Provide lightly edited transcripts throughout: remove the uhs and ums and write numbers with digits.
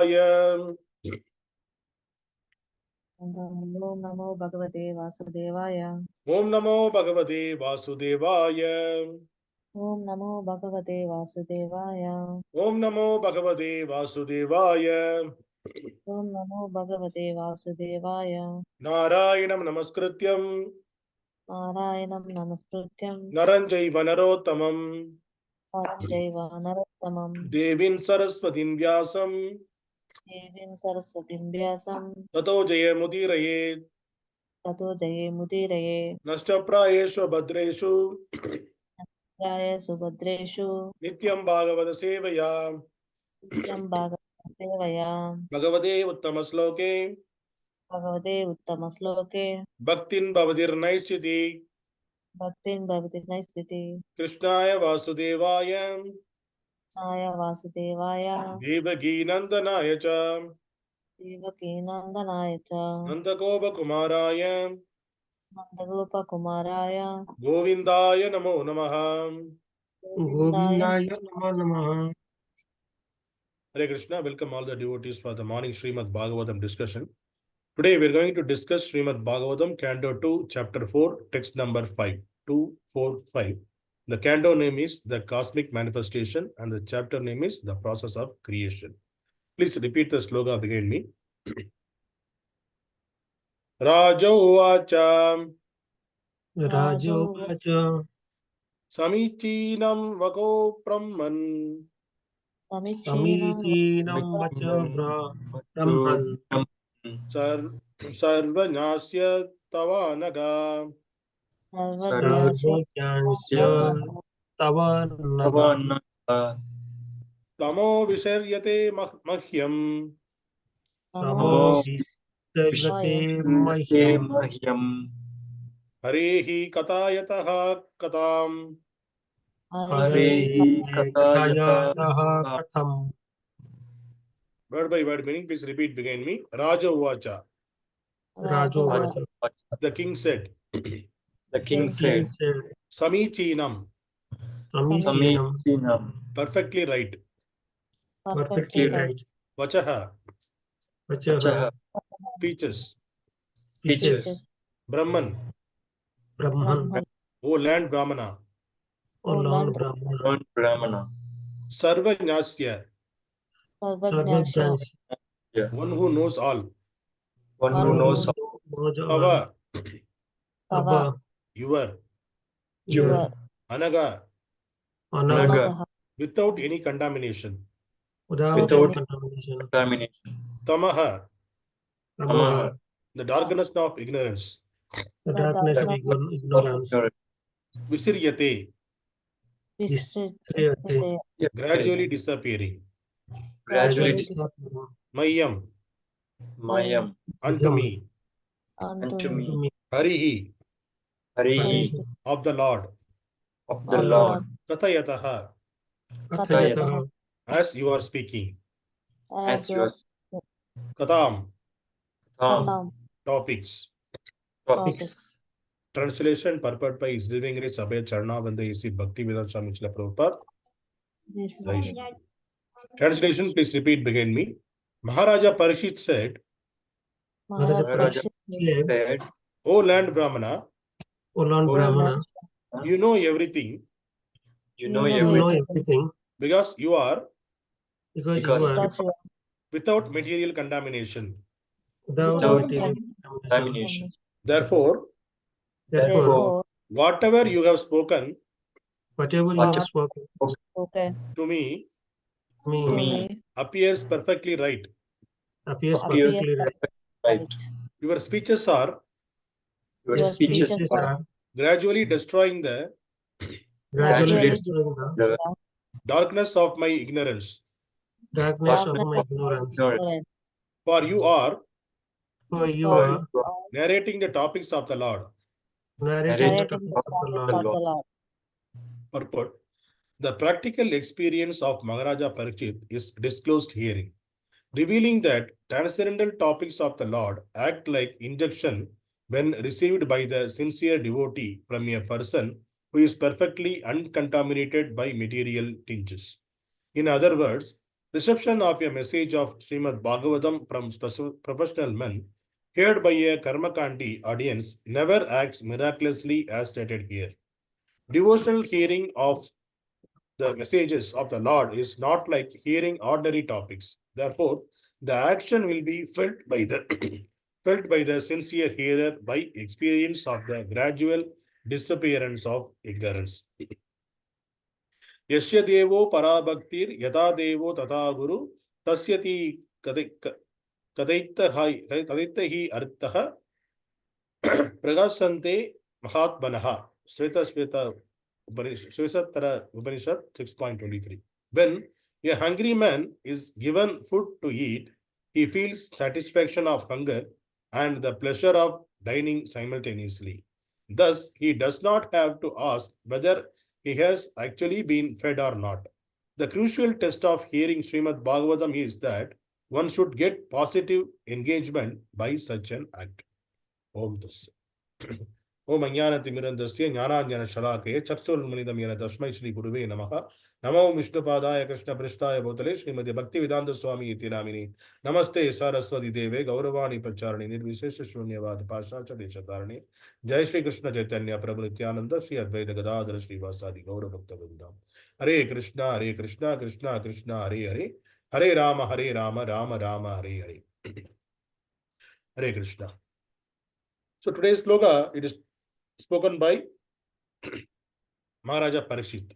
Om Namo Bhagavate Vasudevaya. Om Namo Bhagavate Vasudevaya. Om Namo Bhagavate Vasudevaya. Om Namo Bhagavate Vasudevaya. Om Namo Bhagavate Vasudevaya. Narayanam Namaskrityam Narayanam Namaskrityam Naranjaiva Narottamam Narajaiva Narottamam Devin Saraswatin Vyasam Devim Saraswatim Vyasam Tato Jayamudiraye Tato Jaye Mudiraye Nashtaprayeshu Bhadreshu Raya Subhadreshu Nityam Bhagavata Sevaya Nityam Bhagavate Sevaya Bhagavate Uttamasloke Bhagavate Uttamasloke Bhaktin Bhavadir Naishchiti Bhaktin Bhavati Naistiti Krishnaya Vasudevaya Naya Vasudevaya Devaki Nandanaya Cha Devaki Nandanaya Cha Nandagopa Kumaraya Nandagopa Kumaraya Govindaya Namo Namaha. Govindaya Namo Namaha. Hare Krishna, welcome all the devotees for the morning Srimad Bhagavatam discussion. Today we are going to discuss Srimad Bhagavatam, Canto 2, Chapter 4, text number 5, 2, 4, 5. The canto name is The Cosmic Manifestation and the chapter name is The Process of Creation. Please repeat the sloga behind me. Rājovāca Rājovāca samīcīnaṁ vaco brahman samīcīnaṁ vaco brahman sarva-jñasya tavānagha rājovāca tavānagha tamo viśīryate mahyam tamo viśīryate mahyaṁ hareḥ kathayataḥ kathām hareḥ kathayataḥ kathām. Word by word meaning, please repeat behind me. Rājovāca. Rājovāca. The king said. The king said, Samīcīnaṁ. Samīcīnaṁ. Perfectly right. Perfectly right. Vacaḥ. Vacaḥ. Speeches. Speeches. Brahman. Brahman. O land brahmana. O Lord Brahman. brahmana. Sarva-jñasya. Sarva-jñasya. One who knows all. One who knows Tava. Tava. Your. Anagha. anagha. Without any contamination. Without contamination. Tamaḥ. Tamaḥ. The darkness of ignorance. The darkness of ignorance. Viśīryate. Viśīryate. Gradually disappearing. Gradually Mahyam. mahyam. Unto me. Unto me. Hareḥ. Hareḥ. Of the Lord. Of the Lord. Kathayataḥ. Kathayataḥ. As you are speaking. As yours. Kathām. Kathām. Topics. Topics. Translation purport by His Divine Sabha Charna Vande A.C. Bhaktivedanta Swami Srila Prabhupada. Translation, please repeat behind me. Mahārāja Parīkṣit said, Mahārāja said, O land brahmana, O Lord Brahmana, you know everything You know you know everything everything because you are because Because you are without material contamination. without without material contamination. Therefore, Therefore, whatever you have spoken whatever you have spoken to me to to me me appears perfectly right. appears appears perfectly right. right. Your speeches are Your Your speeches speeches are are gradually destroying the gradually gradually destroying the darkness of my ignorance. darkness of my ignorance. ignorance. For you are For you For are you are narrating the topics of the Lord. narrating the narrating topics of the Lord. Purport. The practical experience of Mahārāja Parīkṣit is disclosed herein, revealing that transcendental topics of the Lord act like injection when received by the sincere devotee from a person who is perfectly uncontaminated by material tinges. In other words, Reception of a message of Srimad Bhagavatam from professional men heard by a Karmakandi audience never acts miraculously as stated here. Devotional hearing of the messages of the Lord is not like hearing ordinary topics. Therefore, the action will be felt by the felt by the sincere hearer by experience of the gradual disappearance of ignorance. Yasya devo parabhaktir yata devo tata guru tasyati kathayataḥ arthaḥ pragasante mahatmanaḥ. Shveta Upanishad 6.23. When a hungry man is given food to eat, he feels satisfaction of hunger and the pleasure of dining simultaneously. Thus, he does not have to ask whether he has actually been fed or not. The crucial test of hearing Srimad Bhagavatam is that one should get positive engagement by such an act. Om Dasa. Om Ajnanatimirandasya Jnananjana-shalakaya Chakshurunmilitam Tasmai Shri Guruve Namaha. Namo Vishnupadaya Krishna Prasthaya Bhutale Srimati Bhaktivedanta Swami Iti Namini. Namaste Saraswati Deve Gauravani Pracharani Nirvishesha Shunyavad Pashacha Deshatarani. Jai Shri Krishna Chaitanya Prabhu Nityananda Shri Advaita Gadadhara Shri Vasadi Gaura Bhakta Vrindam. Hare Krishna Krishna Krishna Hare Hare. Hare Rama Rama Rama Hare Hare. Hare Krishna. So today's sloka, it is spoken by Mahārāja Parīkṣit.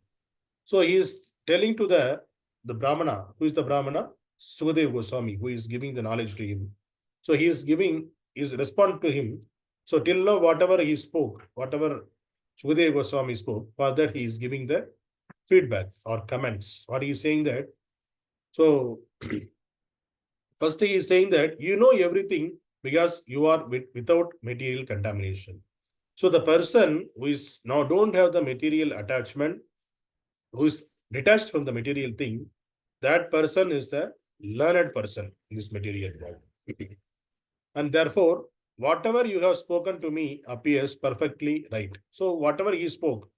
So he is telling to the brahmana. Who is the brahmana? Sukadeva Goswami, who is giving the knowledge to him. So he is giving his response to him. So till now, whatever he spoke, whatever Sukadeva Goswami spoke, for that he is giving the feedback or comments. What he is saying that? So first he is saying that you know everything because you are without material contamination. So the person who is now don't have the material attachment, who is detached from the material thing, that person is the learned person in this material world. And therefore, whatever you have spoken to me appears perfectly right. So whatever he spoke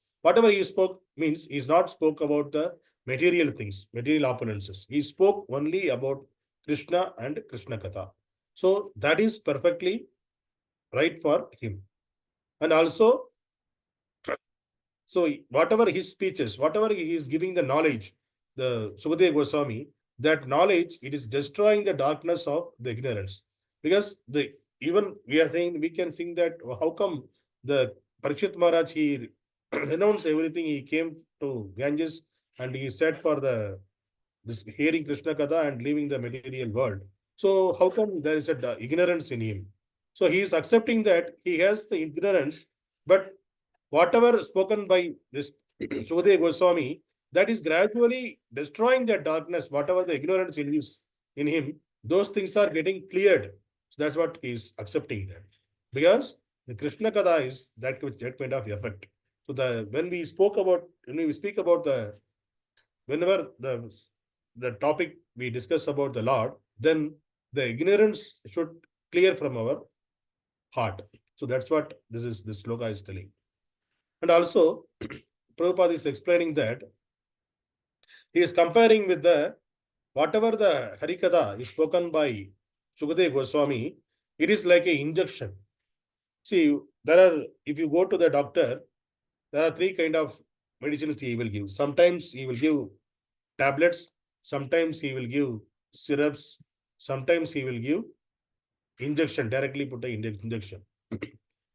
means he is not spoke about the material things, material opulences. He spoke only about Krishna and Krishna Katha. So that is perfectly right for him. And also, so whatever his speeches, whatever he is giving the knowledge, the Sukadeva Goswami, that knowledge, it is destroying the darkness of the ignorance. Because even we are saying, we can think that how come the Parīkṣit Maharaj, he renounced everything, he came to Ganges and he said for this hearing Krishna Katha and leaving the material world. So how come there is a ignorance in him? So he is accepting that he has the ignorance, but whatever spoken by this Sukadeva Goswami, that is gradually destroying that darkness, whatever the ignorance in him, those things are getting cleared. So that's what he is accepting that. Because the Krishna Katha is that kind of effect. So when we speak about whenever the topic we discuss about the Lord, then the ignorance should clear from our heart. So that's what this sloka is telling. And also, Prabhupada is explaining that he is comparing with whatever the Harikatha is spoken by Sukadeva Goswami, it is like an injection. See, if you go to the doctor, there are three kind of medicines he will give. Sometimes he will give tablets, sometimes he will give syrups, sometimes he will give injection, directly put the injection.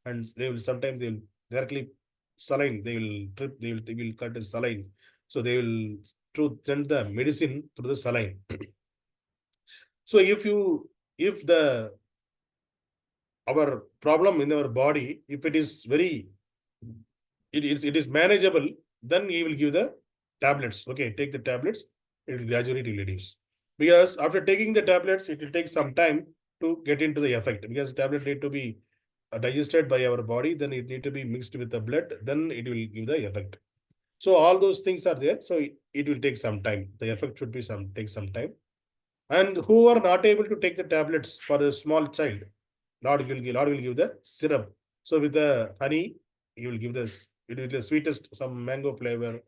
And sometimes they will directly saline, they will cut a saline. So they will send the medicine through the saline. So if our problem in our body, if it is it is manageable, then he will give the tablets. Okay, take the tablets, it will gradually reduce. Because after taking the tablets, it will take some time to get into the effect. Because the tablet need to be digested by our body, then it need to be mixed with the blood, then it will give the effect. So all those things are there. So it will take some time. The effect should be take some time. And who are not able to take the tablets for a small child, Lord will give the syrup. So with the honey, he will give this. It will be the sweetest, some mango flavor,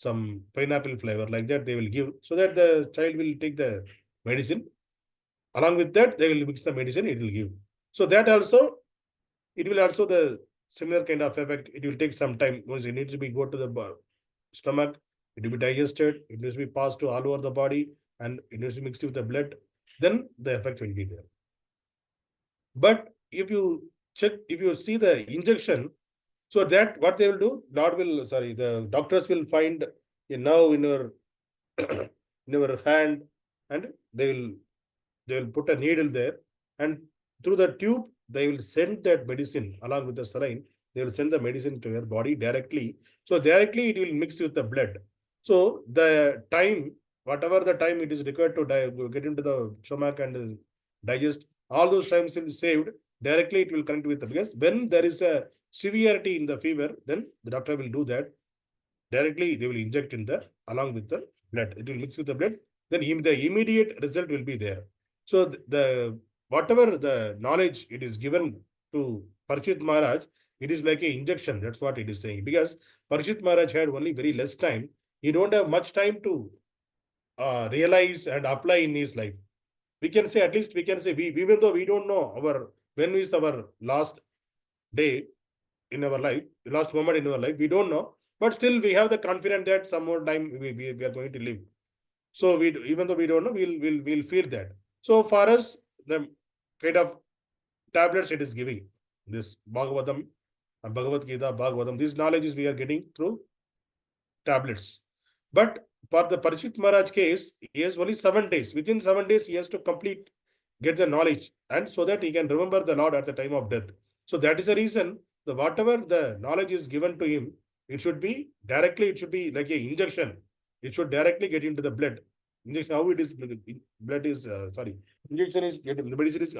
some pineapple flavor, like that they will give, so that the child will take the medicine. Along with that, they will mix the medicine, it will give. So that also, it will also the similar kind of effect. It will take some time. Once it needs to be go to the stomach, it will be digested, it needs to be passed to all over the body, and it needs to be mixed with the blood, then the effect will be there. But if you check, if you see the injection, so that what they will do, the doctors will find a nerve in your in your hand, and they will put a needle there, and through the tube they will send that medicine along with the saline. They will send the medicine to your body directly. So directly it will mix with the blood. So the time, whatever the time it is required to get into the stomach and digest, all those times will be saved. Directly it will connect with the, because when there is a severity in the fever, then the doctor will do that. Directly they will inject in the along with the blood. It will mix with the blood. Then the immediate result will be there. So the whatever the knowledge it is given to Parīkṣit Maharaj, it is like an injection. That's what it is saying. Because Parīkṣit Maharaj had only very less time. He don't have much time to realize and apply in his life. We can say, at least we can say, even though we don't know when is our last day in our life, the last moment in our life, we don't know. But still we have the confidence that some more time we are going to live. So even though we don't know, we'll feel that. So for us, the kind of tablets it is giving, this Bhagavatam, Bhagavad Gita, Bhagavatam, these knowledges we are getting through tablets. But for the Parīkṣit Maharaj case, he has only 7 days. Within 7 days, he has to get the knowledge, and so that he can remember the Lord at the time of death. So that is the reason, whatever the knowledge is given to him, it should be directly, it should be like an injection. It should directly get into the blood. Injection, how it is, blood is, injection is, the medicine is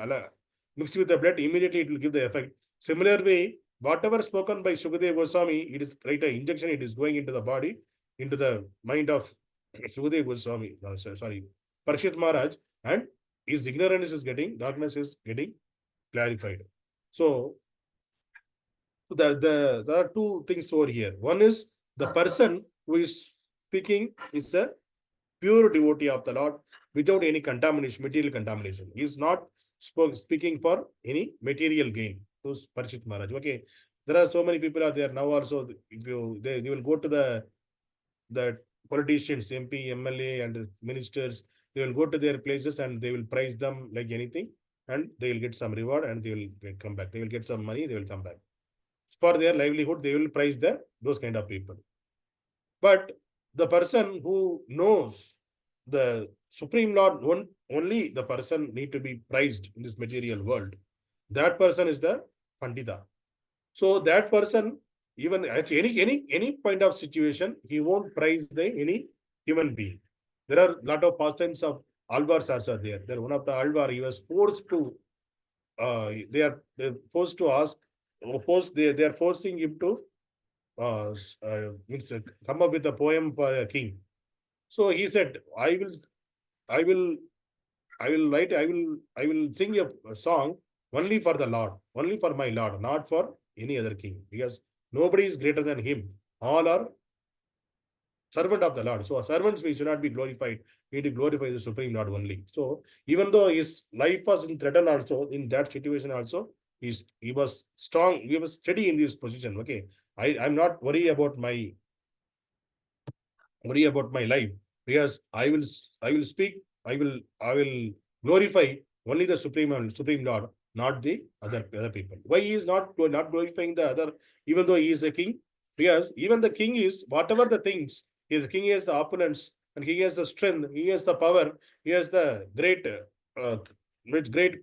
mixed with the blood, immediately it will give the effect. Similar way, whatever spoken by Sukadeva Goswami, it is like an injection, it is going into the body, into the mind of Sukadeva Goswami, Parīkṣit Maharaj, and his ignorance is getting, darkness is getting clarified. So there are two things over here. One is the person who is speaking is a pure devotee of the Lord without any contamination, material contamination. He is not speaking for any material gain. Those Parīkṣit Maharaj. Okay, there are so many people are there now also. If they will go to the politicians, MP, MLA, and ministers. They will go to their places and they will prize them like anything, and they will get some reward and they will come back. They will get some money, they will come back. For their livelihood, they will prize those kind of people. But the person who knows the Supreme Lord, only the person need to be prized in this material world. That person is the Pandita. So that person, even at any point of situation, he won't prize any human being. There are a lot of pastimes of Alvars also there. There one of the Alvar, he was forced to, they are forced to ask, they are forcing him to come up with a poem for a king. So he said, I will sing a song only for the Lord, only for my Lord, not for any other king, because nobody is greater than him. All are servant of the Lord. So servants, we should not be glorified. We need to glorify the Supreme Lord only. So even though his life was in threat also, in that situation also, he was strong, he was steady in this position. Okay, I'm not worried about my life, because I will speak, I will glorify only the Supreme Lord, not the other people. Why he is not glorifying the other, even though he is a king? Because even the king is, whatever the things, the king has the opulence, and he has the strength, he has the power, he has the great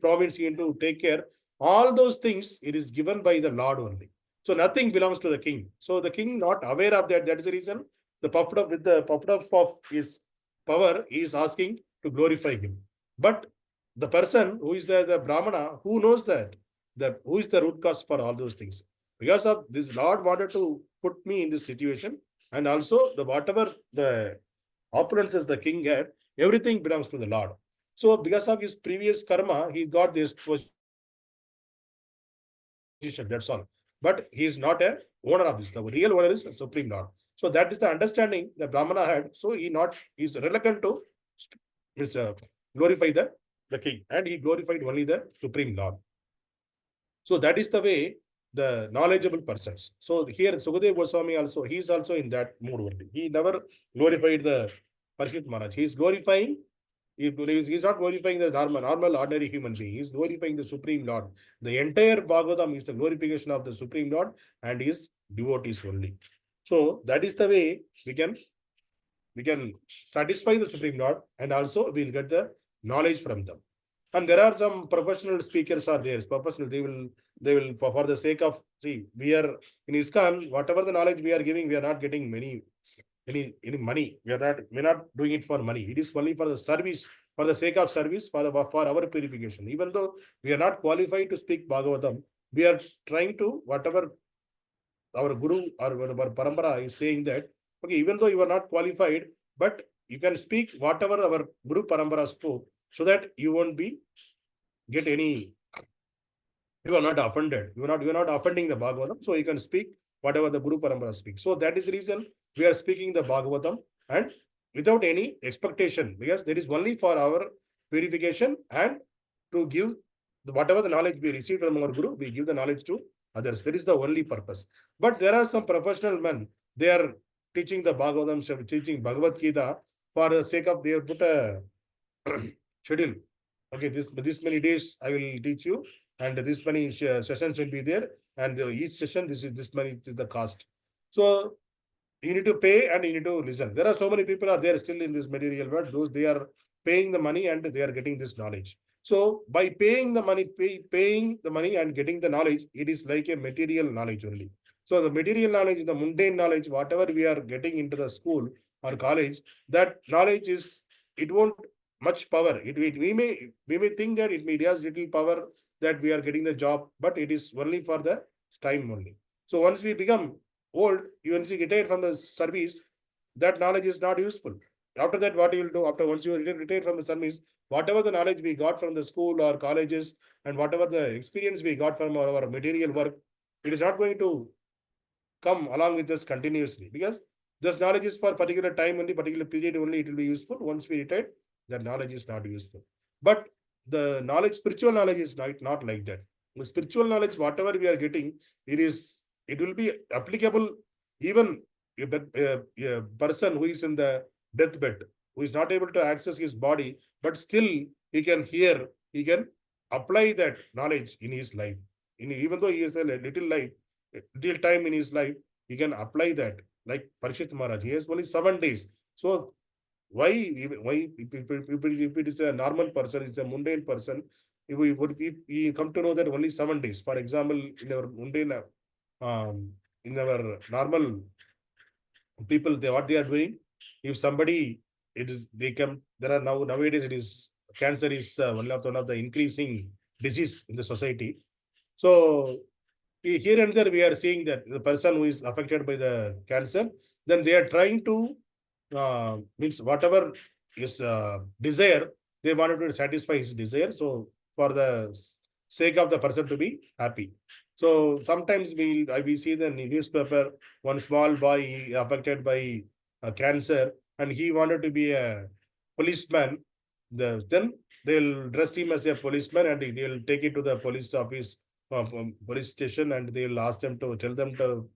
province to take care. All those things, it is given by the Lord only. So nothing belongs to the king. So the king not aware of that. That is the reason the puffed up of his power, he is asking to glorify him. But the person who is the brahmana, who knows that, who is the root cause for all those things? Because of this, Lord wanted to put me in this situation, and also whatever the opulences the king had, everything belongs to the Lord. So because of his previous karma, he got this position, that's all. But he is not a owner of this. The real owner is the Supreme Lord. So that is the understanding the Brahmana had. So he is reluctant to glorify the king, and he glorified only the Supreme Lord. So that is the way the knowledgeable persons. So here Sukadeva Goswami also, he is also in that mood only. He never glorified the Parīkṣit Maharaj. He is glorifying, he is not glorifying the normal ordinary human being. He is glorifying the Supreme Lord. The entire Bhagavatam is the glorification of the Supreme Lord and his devotees only. So that is the way we can satisfy the Supreme Lord, and also we will get the knowledge from them. And there are some professional speakers are there. Professional, they will for the sake of, see, we are in ISKCON, whatever the knowledge we are giving, we are not getting any money. We're not doing it for money. It is only for the service, for the sake of service, for our purification. Even though we are not qualified to speak Bhagavatam, we are trying to, whatever our Guru or our Parampara is saying that, okay, even though you are not qualified, but you can speak whatever our Guru Parampara spoke, so that you won't get any, you are not offended. You are not offending the Bhagavatam. So you can speak whatever the Guru Parampara speaks. So that is the reason we are speaking the Bhagavatam, and without any expectation, because that is only for our purification and to give whatever the knowledge we receive from our Guru, we give the knowledge to others. That is the only purpose. But there are some professional men, they are teaching the Bhagavatam, teaching Bhagavad Gita for the sake of, they have put a schedule. Okay, this many days I will teach you, and this many sessions will be there, and each session this many is the cost. So you need to pay and you need to listen. There are so many people are there still in this material world. Those they are paying the money and they are getting this knowledge. So by paying the money, and getting the knowledge, it is like a material knowledge only. So the material knowledge, the mundane knowledge, whatever we are getting into the school or college, that knowledge it won't much power. We may think that it has little power, that we are getting the job, but it is only for the time only. So once we become old, you once you retire from the service, that knowledge is not useful. After that, what you will do after once you retire from the service, whatever the knowledge we got from the school or colleges, and whatever the experience we got from our material work, it is not going to come along with us continuously, because this knowledge is for particular time only, particular period only, it will be useful. Once we retire, that knowledge is not useful. But the knowledge, spiritual knowledge is not like that. The spiritual knowledge, whatever we are getting, it will be applicable even a person who is in the deathbed, who is not able to access his body, but still he can apply that knowledge in his life. Even though he has a little time in his life, he can apply that. Like Parīkṣit Maharaj, he has only 7 days. So why if it is a normal person, it's a mundane person, if we come to know that only 7 days. For example, in our mundane, in our normal people, what they are doing, if somebody, nowadays cancer is one of the increasing disease in the society. So here and there we are seeing that the person who is affected by the cancer, then they are trying to means whatever his desire, they wanted to satisfy his desire. So for the sake of the person to be happy. So sometimes we see the newspaper, one small boy affected by cancer, and he wanted to be a policeman. Then they'll dress him as a policeman and they'll take it to the police office, police station, and they'll tell them to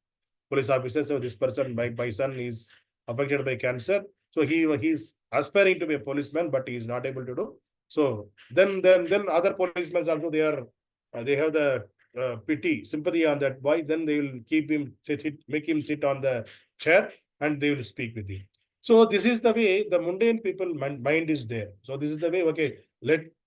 police officers, so this person, my son is affected by cancer. So he's aspiring to be a policeman, but he is not able to do. So then other policemen also, they have the pity, sympathy on that boy. Then they will make him sit on the chair, and they will speak with him. So this is the way the mundane people mind is there. So this is the way, okay,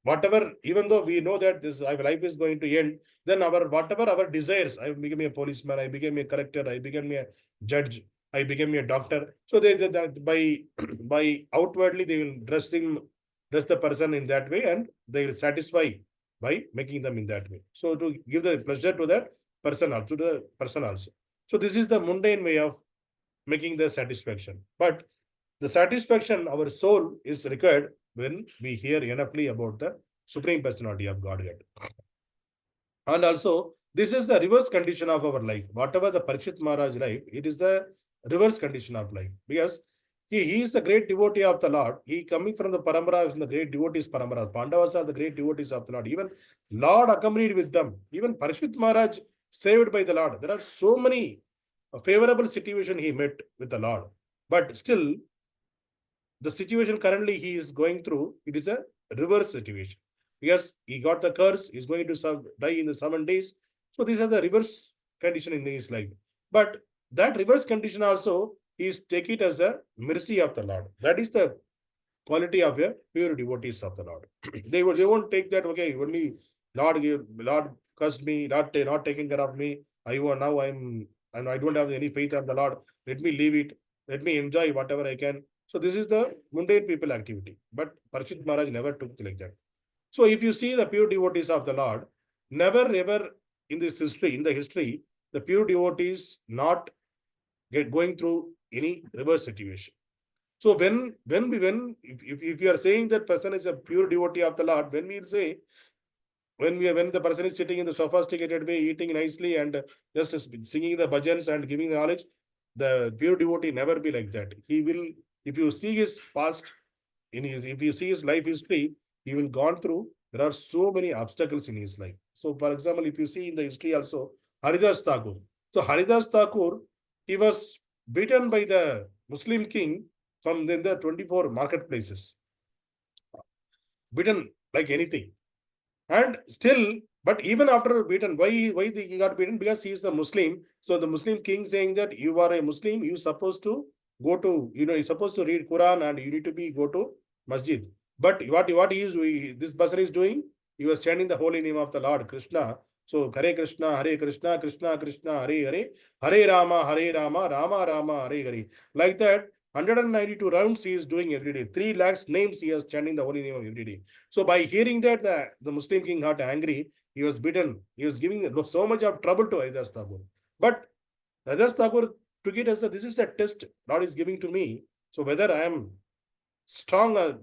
whatever, even though we know that this our life is going to end, then whatever our desires, I became a policeman, I became a collector, I became a judge, I became a doctor. So by outwardly they will dress the person in that way, and they will satisfy by making them in that way. So to give the pleasure to that person also. So this is the mundane way of making the satisfaction. But the satisfaction, our soul is required when we hear enoughly about the Supreme Personality of Godhead. And also, this is the reverse condition of our life. Whatever the Parīkṣit Maharaj life, it is the reverse condition of life, because he is the great devotee of the Lord. He coming from the parampara, from the great devotees parampara. Pandavas are the great devotees of the Lord. Even Lord accompanied with them. Even Parīkṣit Maharaj saved by the Lord. There are so many favorable situation he met with the Lord. But still, the situation currently he is going through, it is a reverse situation. Because he got the curse, he is going to die in the 7 days. So these are the reverse condition in his life. But that reverse condition also, he is take it as a mercy of the Lord. That is the quality of a pure devotees of the Lord. They won't take that, okay, only Lord cursed me, not taking care of me. I don't have any faith on the Lord. Let me leave it. Let me enjoy whatever I can. So this is the mundane people activity. But Parīkṣit Maharaj never took like that. So if you see the pure devotees of the Lord, never ever in the history, the pure devotees not going through any reverse situation. So if you are saying that person is a pure devotee of the Lord, when we say, when the person is sitting in the sophisticated way, eating nicely and just singing the bhajans and giving knowledge, the pure devotee never be like that. He will, if you see his past, if you see his life history, he will gone through. There are so many obstacles in his life. So, for example, if you see in the history also, Haridas Thakur. So Haridas Thakur, he was beaten by the Muslim king from the 24 marketplaces. Beaten like anything. And still, but even after beaten, why he got beaten? Because he is a Muslim. So the Muslim king saying that you are a Muslim, you're supposed to go to, you're supposed to read Quran and you need to go to masjid. But what this person is doing, he was chanting the holy name of the Lord Krishna. So Hare Krishna, Krishna Krishna, Hare Hare, Hare Rama, Rama Rama, Hare Hare. Like that, 192 rounds he is doing every day. 3 lakhs names he is chanting the holy name of every day. So by hearing that, the Muslim king got angry. He was beaten. He was giving so much of trouble to Haridas Thakur. But Haridas Thakur took it as this is the test Lord is giving to me. So whether I am strong,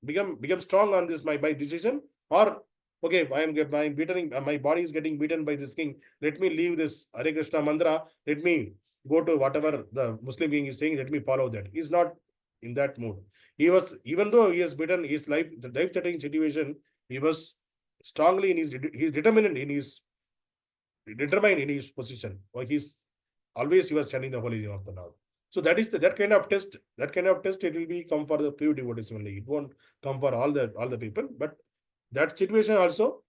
become strong on this my decision, or okay, I am beaten. My body is getting beaten by this king. Let me leave this Hare Krishna mantra. Let me go to whatever the Muslim king is saying. Let me follow that. He's not in that mood. He was, even though he has beaten his life, the life-threatening situation, he was strongly in he's determined in his position. Or he was chanting the holy name of the Lord. So that is that kind of test. That kind of test, it will be come for the pure devotees only. It won't come for all the people. But that situation also,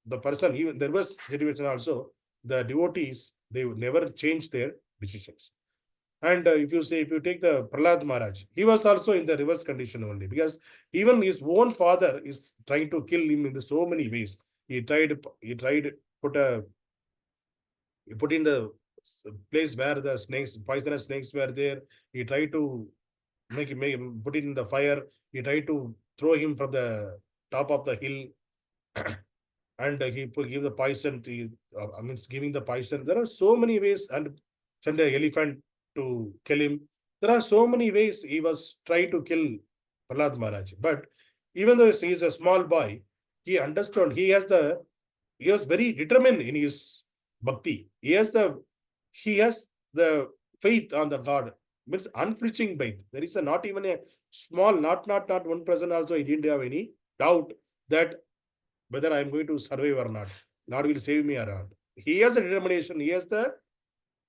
the person, even there was situation also, the devotees, they would never change their decisions. And if you take the Prahlad Maharaj, he was also in the reverse condition only, because even his own father is trying to kill him in so many ways. He tried put in the place where the poisonous snakes were there. He tried to put it in the fire. He tried to throw him from the top of the hill. And he give the poison. Giving the poison. There are so many ways, and send an elephant to kill him. There are so many ways he was trying to kill Prahlad Maharaj. But even though he is a small boy, he understood. He was very determined in his bhakti. He has the faith on the God. Means unflinching faith. There is not even a small, not 1% also. He didn't have any doubt that whether I am going to survive or not. Lord will save me or not. He has a determination. He has the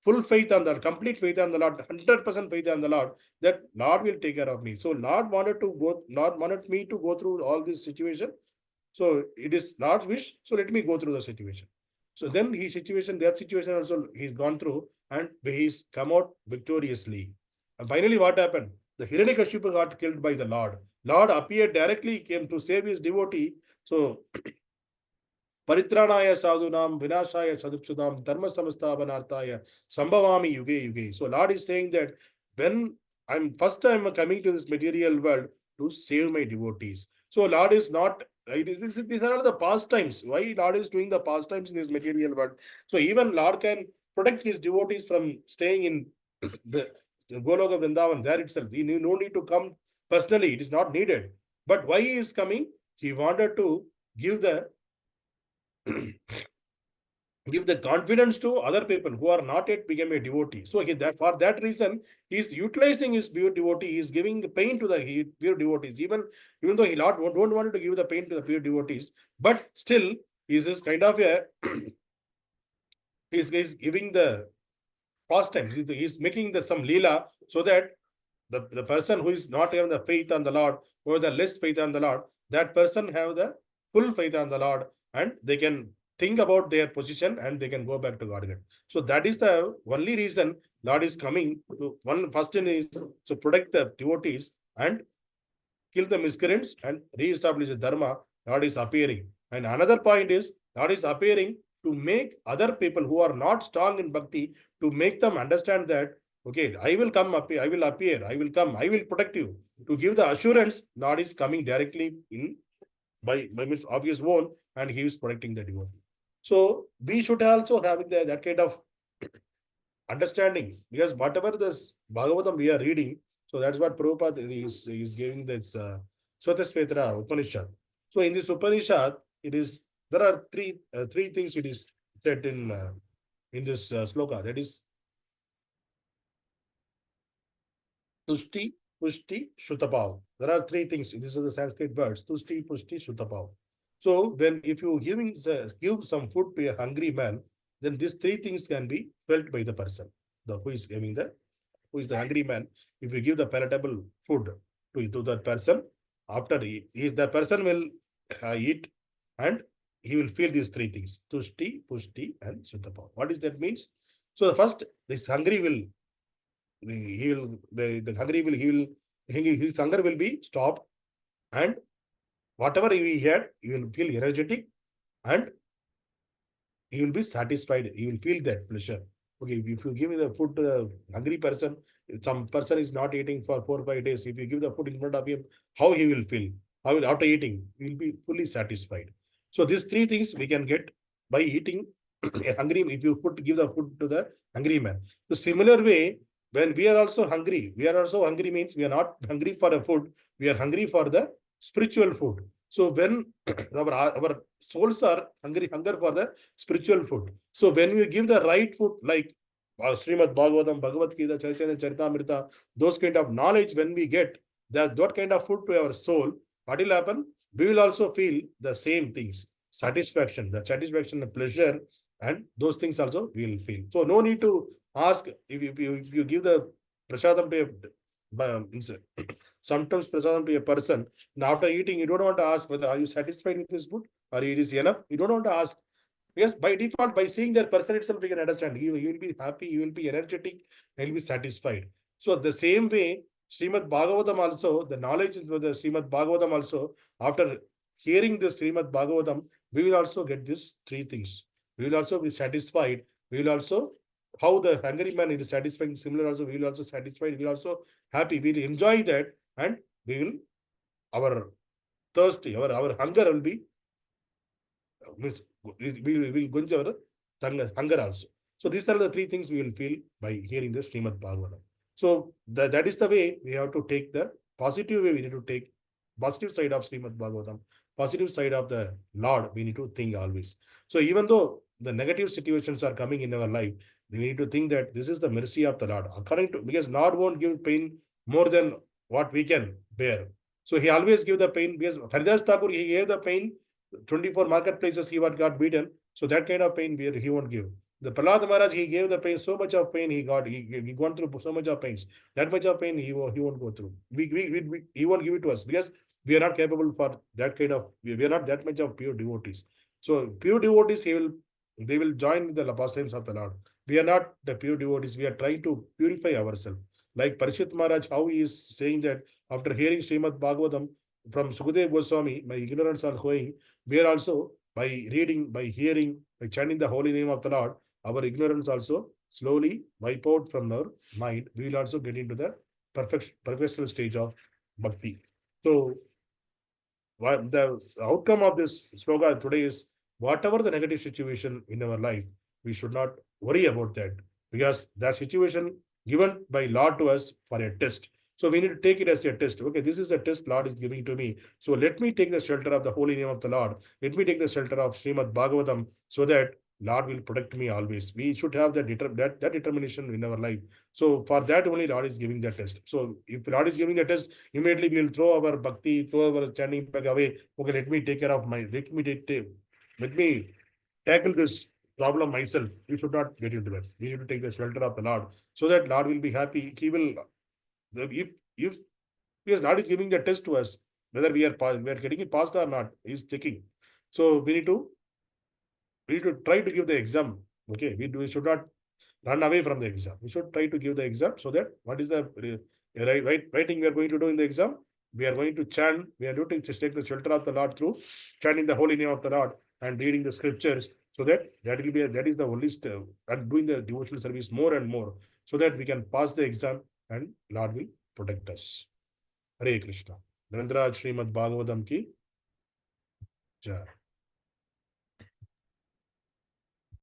full faith on the Lord, complete faith on the Lord, 100% faith on the Lord, that Lord will take care of me. So Lord wanted me to go through all this situation. So it is Lord's wish. So let me go through the situation. So then that situation also he's gone through, and he's come out victoriously. And finally, what happened? The Hiranyakashipu got killed by the Lord. Lord appeared directly, came to save his devotee. So Paritranaya sadhunam vinashaya sadupsudam dharma samasthapanarthaya sambhavami yuge yuge. So Lord is saying that when I'm coming to this material world to save my devotees. So Lord is not, these are all the pastimes. Why Lord is doing the pastimes in this material world? So even Lord can protect his devotees from staying in the Goloka Vrindavan there itself. He no need to come personally. It is not needed. But why he is coming? He wanted to give the give the confidence to other people who are not yet become a devotee. So for that reason, he is utilizing his pure devotee. He is giving the pain to the pure devotees, even though he don't want to give the pain to the pure devotees, but still he is kind of a he is giving the pastimes. He is making some leela so that the person who is not having the faith on the Lord, or the less faith on the Lord, that person have the full faith on the Lord, and they can think about their position and they can go back to Godhead. So that is the only reason Lord is coming to first thing is to protect the devotees and kill the miscreants and re-establish the dharma. Lord is appearing. And another point is Lord is appearing to make other people who are not strong in bhakti, to make them understand that, okay, I will come up, I will appear, I will come, I will protect you. To give the assurance, Lord is coming directly in by means of his own, and he is protecting the devotee. So we should also have that kind of understanding, because whatever this Bhagavatam we are reading, so that's what Prabhupada is giving this Swatasvetra Upanishad. So in this Upanishad, there are three things it is said in this sloka. That is Tushti, Pushti, Shutapav. There are three things. These are the Sanskrit words. Tushti, Pushti, Shutapav. So if you give some food to a hungry man, then these three things can be felt by the person, who is the hungry man. If you give the palatable food to that person, after the person will eat, and he will feel these three things: Tushti, Pushti, and Shutapav. What does that means? So the first, this hungry will, his hunger will be stopped, and whatever he had, he will feel energetic, and he will be satisfied. He will feel that pleasure. Okay, if you give the food to the hungry person, if some person is not eating for 4 or 5 days, if you give the food in front of him, how he will feel? After eating, he will be fully satisfied. So these three things we can get by eating a hungry. If you give the food to the hungry man. So similar way, when we are also hungry means we are not hungry for a food, we are hungry for the spiritual food. So when our souls are hunger for the spiritual food. So when we give the right food, like Srimad Bhagavatam, Bhagavad Gita, Chaitanya Charitamrita, those kind of knowledge, when we get that kind of food to our soul, what will happen? We will also feel the same things, satisfaction, and pleasure, and those things also we will feel. So no need to ask. If you give the prasadam to sometimes prasadam to a person, and after eating, you don't want to ask whether are you satisfied with this food or it is enough. You don't want to ask. Yes, by default, by seeing that person itself, we can understand. He will be happy, he will be energetic, he will be satisfied. So the same way, Srimad Bhagavatam also, the knowledge of the Srimad Bhagavatam also, after hearing the Srimad Bhagavatam, we will also get these three things. We will also be satisfied. We will also, how the hungry man is satisfying, similar also, we will also satisfied. We will also happy. We will enjoy that, and we will, our thirsty, our hunger will be, means we will gunge our hunger also. So these are the three things we will feel by hearing the Srimad Bhagavatam. So that is the way we have to take the positive way. We need to take positive side of Srimad Bhagavatam, positive side of the Lord. We need to think always. So even though the negative situations are coming in our life, we need to think that this is the mercy of the Lord. Because Lord won't give pain more than what we can bear. So he always give the pain, because Haridas Thakur, he gave the pain, 24 marketplaces he got beaten. So that kind of pain he won't give. The Prahlad Maharaj, he gave the pain, so much of pain he got. He gone through so much of pains. That much of pain he won't go through. He won't give it to us, because we are not capable for that kind of, we are not that much of pure devotees. So pure devotees, they will join the pastimes of the Lord. We are not the pure devotees. We are trying to purify ourselves. Like Parīkṣit Maharaj, how he is saying that after hearing Srimad Bhagavatam from Sukadeva Goswami, my ignorance are going. We are also, by reading, by hearing, by chanting the holy name of the Lord, our ignorance also slowly wipe out from our mind. We will also get into the perfectional stage of bhakti. So the outcome of this sloka today is, whatever the negative situation in our life, we should not worry about that, because that situation given by Lord to us for a test. So we need to take it as a test. Okay, this is a test Lord is giving to me. So let me take the shelter of the holy name of the Lord. Let me take the shelter of Srimad Bhagavatam, so that Lord will protect me always. We should have that determination in our life. So for that only Lord is giving the test. So if Lord is giving the test, immediately we will throw our bhakti, throw our chanting back away. Okay, let me take care of let me tackle this problem myself. We should not get into that. We need to take the shelter of the Lord, so that Lord will be happy. He will, if because Lord is giving the test to us, whether we are getting it passed or not, He is checking. So we need to try to give the exam. Okay, we should not run away from the exam. We should try to give the exam, so that what is the writing we are going to do in the exam? We are going to chant. We are going to take the shelter of the Lord through chanting the holy name of the Lord and reading the scriptures, so that that is the only step, and doing the devotional service more and more, so that we can pass the exam and Lord will protect us. Hare Krishna. Narendra Srimad Bhagavatam ki jai.